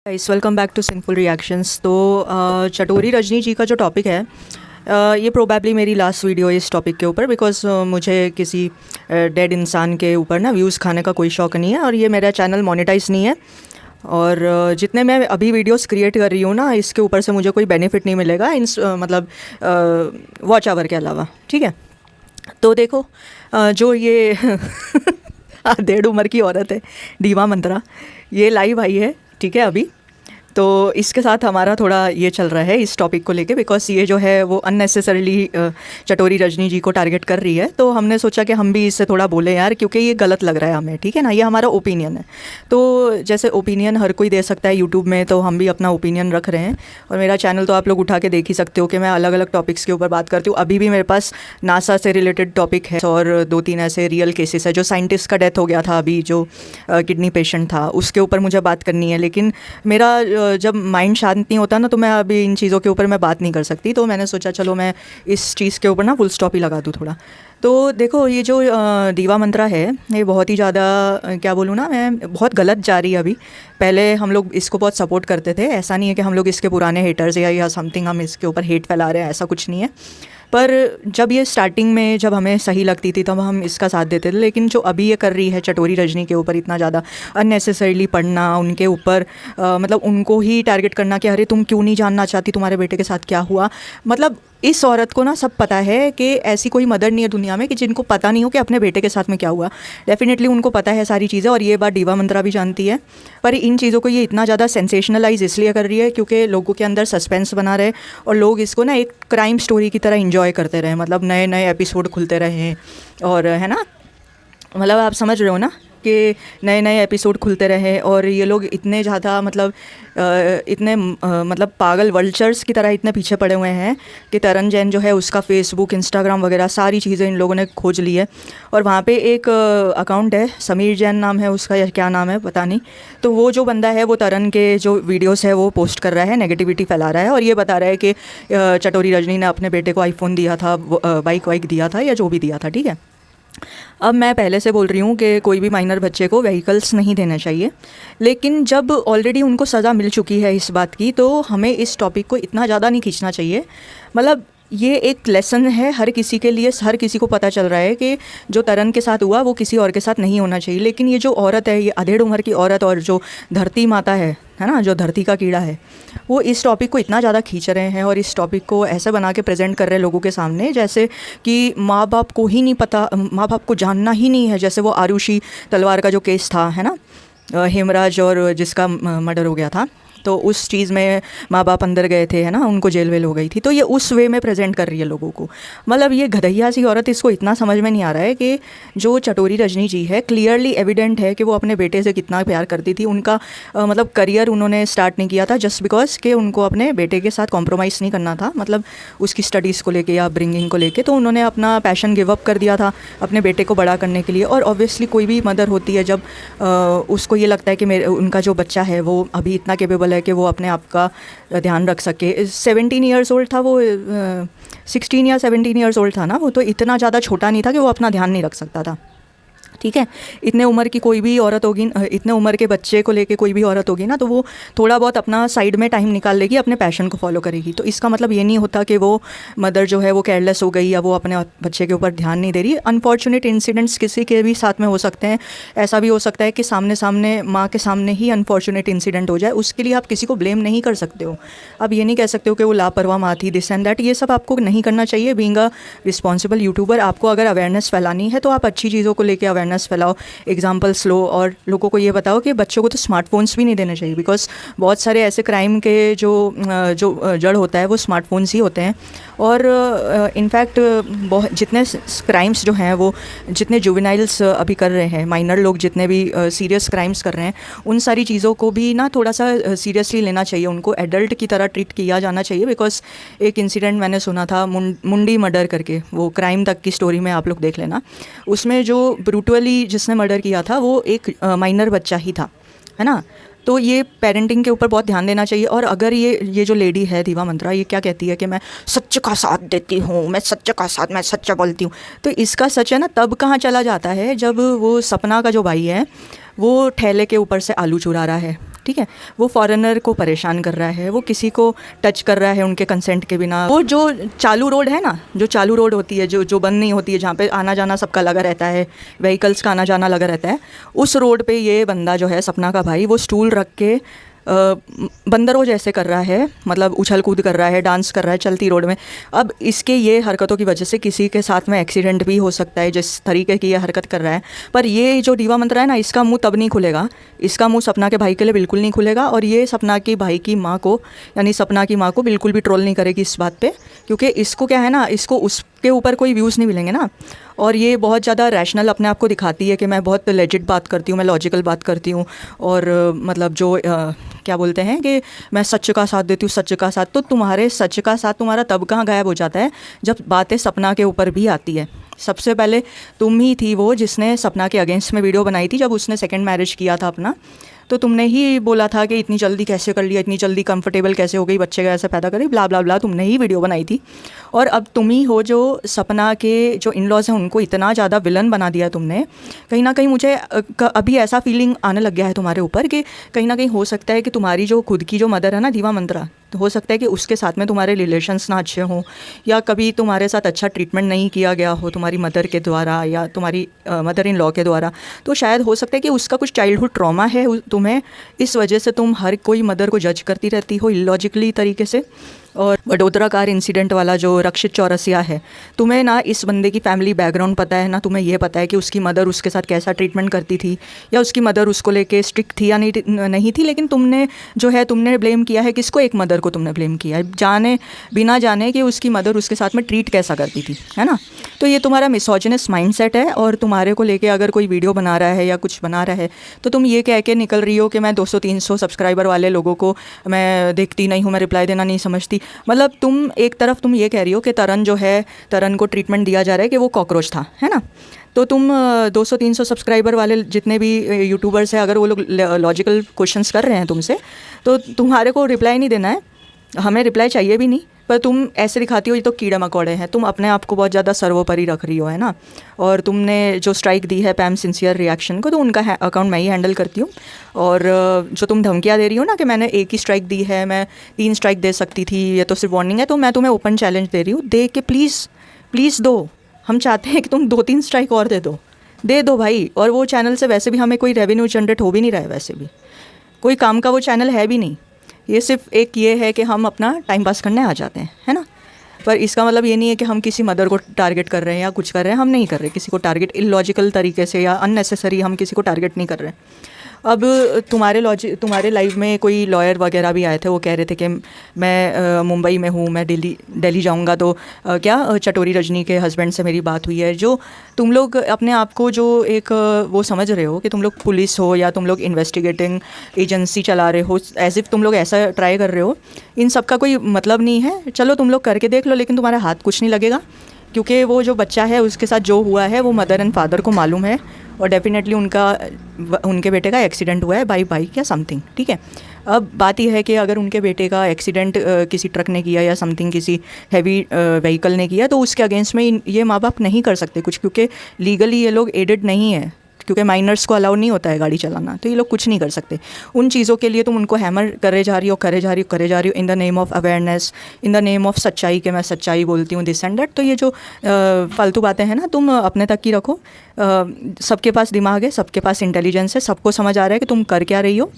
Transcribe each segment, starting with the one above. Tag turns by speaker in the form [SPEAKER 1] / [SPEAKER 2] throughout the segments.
[SPEAKER 1] Guys welcome back to Simple Reactions. तो चटोरी रजनी जी का जो टॉपिक है, ये प्रोबेबली मेरी लास्ट वीडियो है इस टॉपिक के ऊपर, बिकॉज मुझे किसी डेड इंसान के ऊपर ना व्यूज़ खाने का कोई शौक़ नहीं है और ये मेरा चैनल मोनेटाइज नहीं है। और जितने मैं अभी वीडियोस क्रिएट कर रही हूँ ना, इसके ऊपर से मुझे कोई बेनिफिट नहीं मिलेगा मतलब वॉच आवर के अलावा। ठीक है, तो देखो जो ये 1.5 उम्र की औरत है दीवा मंत्रा, ये लाइव आई है। ठीक है, अभी तो इसके साथ हमारा थोड़ा ये चल रहा है इस टॉपिक को लेके, बिकॉज ये जो है वो अननेसेसरीली चटोरी रजनी जी को टारगेट कर रही है। तो हमने सोचा कि हम भी इससे थोड़ा बोले यार, क्योंकि ये गलत लग रहा है हमें। ठीक है ना, ये हमारा ओपिनियन है। तो जैसे ओपिनियन हर कोई दे सकता है यूट्यूब में, तो हम भी अपना ओपिनियन रख रहे हैं। और मेरा चैनल तो आप लोग उठा के देख ही सकते हो कि मैं अलग अलग टॉपिक्स के ऊपर बात करती हूँ। अभी भी मेरे पास नासा से रिलेटेड टॉपिक है और 2-3 ऐसे रियल केसेस है। जो साइंटिस्ट का डेथ हो गया था अभी, जो किडनी पेशेंट था, उसके ऊपर मुझे बात करनी है। लेकिन मेरा जब माइंड शांत नहीं होता ना, तो मैं अभी इन चीज़ों के ऊपर मैं बात नहीं कर सकती। तो मैंने सोचा चलो मैं इस चीज़ के ऊपर ना फुल स्टॉप ही लगा दूँ थोड़ा। तो देखो, ये जो दीवा मंत्रा है, ये बहुत ही ज़्यादा क्या बोलूँ ना मैं, बहुत गलत जा रही है अभी। पहले हम लोग इसको बहुत सपोर्ट करते थे। ऐसा नहीं है कि हम लोग इसके पुराने हेटर्स या समथिंग हम इसके ऊपर हेट फैला रहे हैं, ऐसा कुछ नहीं है। पर जब ये स्टार्टिंग में जब हमें सही लगती थी तब हम इसका साथ देते थे। लेकिन जो अभी ये कर रही है चटोरी रजनी के ऊपर, इतना ज़्यादा अननेसेसरीली पढ़ना, उनके ऊपर मतलब उनको ही टारगेट करना कि अरे तुम क्यों नहीं जानना चाहती तुम्हारे बेटे के साथ क्या हुआ। मतलब इस औरत को ना सब पता है कि ऐसी कोई मदर नहीं है दुनिया में कि जिनको पता नहीं हो कि अपने बेटे के साथ में क्या हुआ। डेफिनेटली उनको पता है सारी चीज़ें, और ये बात दीवा मंत्रा भी जानती है। पर इन चीज़ों को ये इतना ज़्यादा सेंसेशनलाइज इसलिए कर रही है क्योंकि लोगों के अंदर सस्पेंस बना रहे और लोग इसको ना एक क्राइम स्टोरी की तरह इंजॉय करते रहे। मतलब नए नए एपिसोड खुलते रहे, और है ना, मतलब आप समझ रहे हो ना कि नए नए एपिसोड खुलते रहे। और ये लोग इतने ज़्यादा मतलब इतने मतलब पागल वल्चर्स की तरह इतने पीछे पड़े हुए हैं कि तरन जैन जो है उसका फेसबुक, इंस्टाग्राम वगैरह सारी चीज़ें इन लोगों ने खोज ली है। और वहाँ पे एक अकाउंट है, समीर जैन नाम है उसका, या क्या नाम है पता नहीं। तो वो जो बंदा है वो तरन के जो वीडियोस है वो पोस्ट कर रहा है, नेगेटिविटी फैला रहा है और ये बता रहा है कि चटोरी रजनी ने अपने बेटे को आईफोन दिया था, बाइक वाइक दिया था, या जो भी दिया था। ठीक है, अब मैं पहले से बोल रही हूँ कि कोई भी माइनर बच्चे को व्हीकल्स नहीं देना चाहिए। लेकिन जब ऑलरेडी उनको सज़ा मिल चुकी है इस बात की, तो हमें इस टॉपिक को इतना ज़्यादा नहीं खींचना चाहिए। मतलब ये एक लेसन है हर किसी के लिए। हर किसी को पता चल रहा है कि जो तरन के साथ हुआ वो किसी और के साथ नहीं होना चाहिए। लेकिन ये जो औरत है, ये 1.5 उम्र की औरत, और जो धरती माता है ना, जो धरती का कीड़ा है, वो इस टॉपिक को इतना ज़्यादा खींच रहे हैं और इस टॉपिक को ऐसे बना के प्रेजेंट कर रहे हैं लोगों के सामने जैसे कि माँ बाप को ही नहीं पता, माँ बाप को जानना ही नहीं है। जैसे वो आरुषि तलवार का जो केस था, है ना, हेमराज और जिसका मर्डर हो गया था, तो उस चीज़ में माँ बाप अंदर गए थे, है ना, उनको जेल वेल हो गई थी। तो ये उस वे में प्रेजेंट कर रही है लोगों को। मतलब ये गधैया सी औरत, इसको इतना समझ में नहीं आ रहा है कि जो चटोरी रजनी जी है, क्लियरली एविडेंट है कि वो अपने बेटे से कितना प्यार करती थी। उनका मतलब करियर उन्होंने स्टार्ट नहीं किया था जस्ट बिकॉज कि उनको अपने बेटे के साथ कॉम्प्रोमाइज़ नहीं करना था, मतलब उसकी स्टडीज़ को लेके या ब्रिंगिंग को लेके। तो उन्होंने अपना पैशन गिव अप कर दिया था अपने बेटे को बड़ा करने के लिए। और ऑब्वियसली कोई भी मदर होती है जब उसको ये लगता है कि उनका जो बच्चा है वो अभी इतना केपेबल है कि वो अपने आप का ध्यान रख सके। 17 ईयर्स ओल्ड था वो, 16 या 17 ईयर्स ओल्ड था ना वो, तो इतना ज़्यादा छोटा नहीं था कि वो अपना ध्यान नहीं रख सकता था। ठीक है, इतने उम्र की कोई भी औरत होगी, इतने उम्र के बच्चे को लेके कोई भी औरत होगी ना, तो वो थोड़ा बहुत अपना साइड में टाइम निकाल लेगी, अपने पैशन को फॉलो करेगी। तो इसका मतलब ये नहीं होता कि वो मदर जो है वो केयरलेस हो गई या वो अपने बच्चे के ऊपर ध्यान नहीं दे रही। अनफॉर्चुनेट इंसिडेंट्स किसी के भी साथ में हो सकते हैं। ऐसा भी हो सकता है कि सामने माँ के सामने ही अनफॉर्चुनेट इंसिडेंट हो जाए, उसके लिए आप किसी को ब्लेम नहीं कर सकते हो। आप ये नहीं कह सकते हो कि वो लापरवाह माँ थी, दिस एंड दैट। ये सब आपको नहीं करना चाहिए। बीइंग अ रिस्पॉन्सिबल यूट्यूबर, आपको अगर अवेयरनेस फैलानी है तो आप अच्छी चीज़ों को लेकर अवेयरनेस फैलाओ, एग्जाम्पल्स लो, और लोगों को ये बताओ कि बच्चों को तो स्मार्टफोन्स भी नहीं देने चाहिए। बिकॉज बहुत सारे ऐसे क्राइम के जो जड़ होता है वो स्मार्टफोन्स ही होते हैं। और इनफैक्ट बहुत जितने क्राइम्स जो हैं वो, जितने जुवेनाइल्स अभी कर रहे हैं, माइनर लोग जितने भी सीरियस क्राइम्स कर रहे हैं, उन सारी चीज़ों को भी ना थोड़ा सा सीरियसली लेना चाहिए। उनको एडल्ट की तरह ट्रीट किया जाना चाहिए। बिकॉज एक इंसिडेंट मैंने सुना था, मुंडी मर्डर करके, वो क्राइम तक की स्टोरी में आप लोग देख लेना। उसमें जो ब्रूटली जिसने मर्डर किया था वो एक माइनर बच्चा ही था, है ना। तो ये पेरेंटिंग के ऊपर बहुत ध्यान देना चाहिए। और अगर ये जो लेडी है दीवा मंत्रा, ये क्या कहती है कि मैं सच का साथ देती हूँ, मैं सच्चा बोलती हूँ, तो इसका सच है ना तब कहाँ चला जाता है जब वो सपना का जो भाई है वो ठेले के ऊपर से आलू चुरा रहा है। ठीक है। वो फॉरेनर को परेशान कर रहा है, वो किसी को टच कर रहा है उनके कंसेंट के बिना। वो जो चालू रोड है ना, जो चालू रोड होती है, जो बंद नहीं होती है, जहाँ पे आना जाना सबका लगा रहता है, व्हीकल्स का आना जाना लगा रहता है, उस रोड पे ये बंदा जो है सपना का भाई, वो स्टूल रख के बंदरों जैसे कर रहा है, मतलब उछल कूद कर रहा है, डांस कर रहा है चलती रोड में। अब इसके ये हरकतों की वजह से किसी के साथ में एक्सीडेंट भी हो सकता है, जिस तरीके की ये हरकत कर रहा है। पर ये जो दीवा मंत्रा है ना, इसका मुंह तब नहीं खुलेगा, इसका मुंह सपना के भाई के लिए बिल्कुल नहीं खुलेगा। और ये सपना की भाई की माँ को, यानी सपना की माँ को बिल्कुल भी ट्रोल नहीं करेगी इस बात पे, क्योंकि इसको क्या है ना, इसको उसके ऊपर कोई व्यूज़ नहीं मिलेंगे ना। और ये बहुत ज़्यादा रैशनल अपने आप को दिखाती है कि मैं बहुत लेजिट बात करती हूँ, मैं लॉजिकल बात करती हूँ, और मतलब जो क्या बोलते हैं कि मैं सच का साथ देती हूँ, सच का साथ। तो तुम्हारे सच का साथ तुम्हारा तब कहाँ गायब हो जाता है, जब बातें सपना के ऊपर भी आती है। सबसे पहले तुम ही थी वो जिसने सपना के अगेंस्ट में वीडियो बनाई थी, जब उसने सेकंड मैरिज किया था अपना। तो तुमने ही बोला था कि इतनी जल्दी कैसे कर लिया, इतनी जल्दी कंफर्टेबल कैसे हो गई, बच्चे कैसे पैदा करी, ब्ला ब्ला ब्ला, तुमने ही वीडियो बनाई थी। और अब तुम ही हो जो सपना के जो इन लॉज हैं उनको इतना ज़्यादा विलन बना दिया तुमने। कहीं ना कहीं मुझे अभी ऐसा फीलिंग आने लग गया है तुम्हारे ऊपर कि कहीं ना कहीं हो सकता है कि तुम्हारी जो खुद की जो मदर है ना, दीवा मंत्रा, तो हो सकता है कि उसके साथ में तुम्हारे रिलेशंस ना अच्छे हों, या कभी तुम्हारे साथ अच्छा ट्रीटमेंट नहीं किया गया हो तुम्हारी मदर के द्वारा या तुम्हारी मदर इन लॉ के द्वारा। तो शायद हो सकता है कि उसका कुछ चाइल्डहुड ट्रॉमा है तुम्हें, इस वजह से तुम हर कोई मदर को जज करती रहती हो इलॉजिकली तरीके से। और वडोदरा कार इंसिडेंट वाला जो रक्षित चौरसिया है, तुम्हें ना इस बंदे की फैमिली बैकग्राउंड पता है ना, तुम्हें ये पता है कि उसकी मदर उसके साथ कैसा ट्रीटमेंट करती थी, या उसकी मदर उसको लेके स्ट्रिक्ट थी या नहीं थी। लेकिन तुमने जो है, तुमने ब्लेम किया है किसको, एक मदर को तुमने ब्लेम किया है, जाने बिना जाने कि उसकी मदर उसके साथ में ट्रीट कैसा करती थी, है ना। तो ये तुम्हारा मिसोजिनस माइंडसेट है। और तुम्हारे को लेके अगर कोई वीडियो बना रहा है या कुछ बना रहा है, तो तुम ये कह के निकल रही हो कि मैं 200-300 सब्सक्राइबर वाले लोगों को मैं देखती नहीं हूँ, मैं रिप्लाई देना नहीं समझती। मतलब तुम एक तरफ तुम ये कह रही हो कि तरन जो है, तरन को ट्रीटमेंट दिया जा रहा है कि वो कॉकरोच था, है ना। तो तुम 200-300 सब्सक्राइबर वाले जितने भी यूट्यूबर्स हैं, अगर वो लोग लॉजिकल क्वेश्चंस कर रहे हैं तुमसे, तो तुम्हारे को रिप्लाई नहीं देना है, हमें रिप्लाई चाहिए भी नहीं। पर तुम ऐसे दिखाती हो ये तो कीड़े मकोड़े हैं, तुम अपने आप को बहुत ज़्यादा सर्वोपरि रख रही हो, है ना। और तुमने जो स्ट्राइक दी है पैम सिंसियर रिएक्शन को, तो उनका अकाउंट मैं ही हैंडल करती हूँ। और जो तुम धमकियाँ दे रही हो ना कि मैंने एक ही स्ट्राइक दी है, मैं 3 स्ट्राइक दे सकती थी, ये तो सिर्फ वार्निंग है, तो मैं तुम्हें ओपन चैलेंज दे रही हूँ, दे के प्लीज़ दो। हम चाहते हैं कि तुम 2-3 स्ट्राइक और दे दो भाई। और वो चैनल से वैसे भी हमें कोई रेवेन्यू जनरेट हो भी नहीं रहा है, वैसे भी कोई काम का वो चैनल है भी नहीं। ये सिर्फ एक ये है कि हम अपना टाइम पास करने आ जाते हैं, है ना। पर इसका मतलब ये नहीं है कि हम किसी मदर को टारगेट कर रहे हैं या कुछ कर रहे हैं, हम नहीं कर रहे किसी को टारगेट इलॉजिकल तरीके से या अननेसेसरी हम किसी को टारगेट नहीं कर रहे हैं। अब तुम्हारे लाइव में कोई लॉयर वगैरह भी आए थे, वो कह रहे थे कि मैं मुंबई में हूँ, मैं दिल्ली जाऊँगा, तो क्या चटोरी रजनी के हस्बैंड से मेरी बात हुई है। जो तुम लोग अपने आप को जो एक वो समझ रहे हो कि तुम लोग पुलिस हो या तुम लोग इन्वेस्टिगेटिंग एजेंसी चला रहे हो, एज इफ़ तुम लोग ऐसा ट्राई कर रहे हो, इन सब का कोई मतलब नहीं है। चलो तुम लोग करके देख लो, लेकिन तुम्हारा हाथ कुछ नहीं लगेगा, क्योंकि वो जो बच्चा है उसके साथ जो हुआ है वो मदर एंड फादर को मालूम है, और डेफिनेटली उनके बेटे का एक्सीडेंट हुआ है बाई बाइक या समथिंग, ठीक है। अब बात यह है कि अगर उनके बेटे का एक्सीडेंट किसी ट्रक ने किया या समथिंग किसी हैवी व्हीकल ने किया, तो उसके अगेंस्ट में ये माँ बाप नहीं कर सकते कुछ, क्योंकि लीगली ये लोग एडेड नहीं है, क्योंकि माइनर्स को अलाउ नहीं होता है गाड़ी चलाना, तो ये लोग कुछ नहीं कर सकते। उन चीज़ों के लिए तुम उनको हैमर करे जा रही हो in the name of awareness, in the name of सच्चाई, के मैं सच्चाई बोलती हूँ, दिस एंड दैट। तो ये जो फालतू बातें हैं ना, तुम अपने तक ही रखो। सबके पास दिमाग है, सबके पास इंटेलिजेंस है, सबको समझ आ रहा है कि तुम कर क्या रही हो।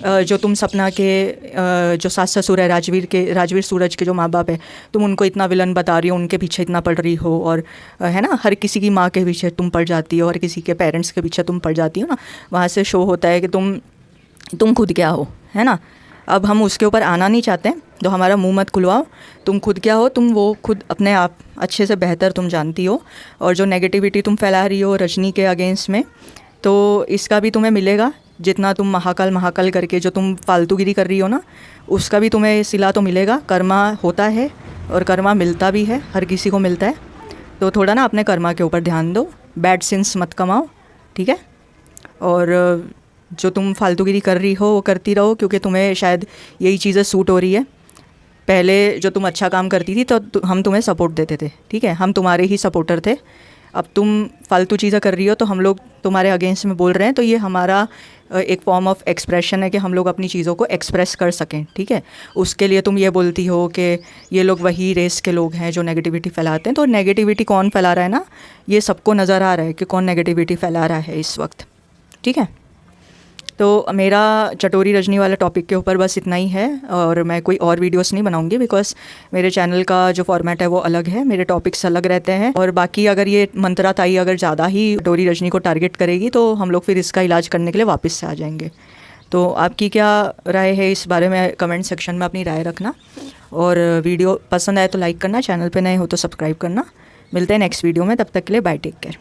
[SPEAKER 1] जो तुम सपना के जो सास ससुर है, राजवीर सूरज के जो माँ बाप है, तुम उनको इतना विलन बता रही हो, उनके पीछे इतना पड़ रही हो, और है ना, हर किसी की माँ के पीछे तुम पड़ जाती हो, हर किसी के पेरेंट्स के पीछे तुम पड़ जाती हो ना। वहाँ से शो होता है कि तुम खुद क्या हो, है ना। अब हम उसके ऊपर आना नहीं चाहते, तो हमारा मुंह मत खुलवाओ। तुम खुद क्या हो, तुम वो खुद अपने आप अच्छे से बेहतर तुम जानती हो। और जो नेगेटिविटी तुम फैला रही हो रजनी के अगेंस्ट में, तो इसका भी तुम्हें मिलेगा। जितना तुम महाकाल करके जो तुम फालतूगिरी कर रही हो ना, उसका भी तुम्हें सिला तो मिलेगा। कर्मा होता है और कर्मा मिलता भी है, हर किसी को मिलता है। तो थोड़ा ना अपने कर्मा के ऊपर ध्यान दो, बैड सिंस मत कमाओ, ठीक है। और जो तुम फालतूगिरी कर रही हो वो करती रहो, क्योंकि तुम्हें शायद यही चीज़ें सूट हो रही है। पहले जो तुम अच्छा काम करती थी तो हम तुम्हें सपोर्ट देते थे, ठीक है, हम तुम्हारे ही सपोर्टर थे। अब तुम फालतू चीज़ें कर रही हो तो हम लोग तुम्हारे अगेंस्ट में बोल रहे हैं, तो ये हमारा एक फॉर्म ऑफ एक्सप्रेशन है कि हम लोग अपनी चीज़ों को एक्सप्रेस कर सकें, ठीक है। उसके लिए तुम ये बोलती हो कि ये लोग वही रेस के लोग हैं जो नेगेटिविटी फैलाते हैं, तो नेगेटिविटी कौन फैला रहा है ना, ये सबको नज़र आ रहा है कि कौन नेगेटिविटी फैला रहा है इस वक्त, ठीक है। तो मेरा चटोरी रजनी वाला टॉपिक के ऊपर बस इतना ही है, और मैं कोई और वीडियोस नहीं बनाऊंगी बिकॉज मेरे चैनल का जो फॉर्मेट है वो अलग है, मेरे टॉपिक्स अलग रहते हैं। और बाकी अगर ये मंत्रा ताई अगर ज़्यादा ही चटोरी रजनी को टारगेट करेगी तो हम लोग फिर इसका इलाज करने के लिए वापस से आ जाएंगे। तो आपकी क्या राय है इस बारे में, कमेंट सेक्शन में अपनी राय रखना, और वीडियो पसंद आए तो लाइक करना, चैनल पर नए हो तो सब्सक्राइब करना। मिलते हैं नेक्स्ट वीडियो में, तब तक के लिए बाय, टेक केयर।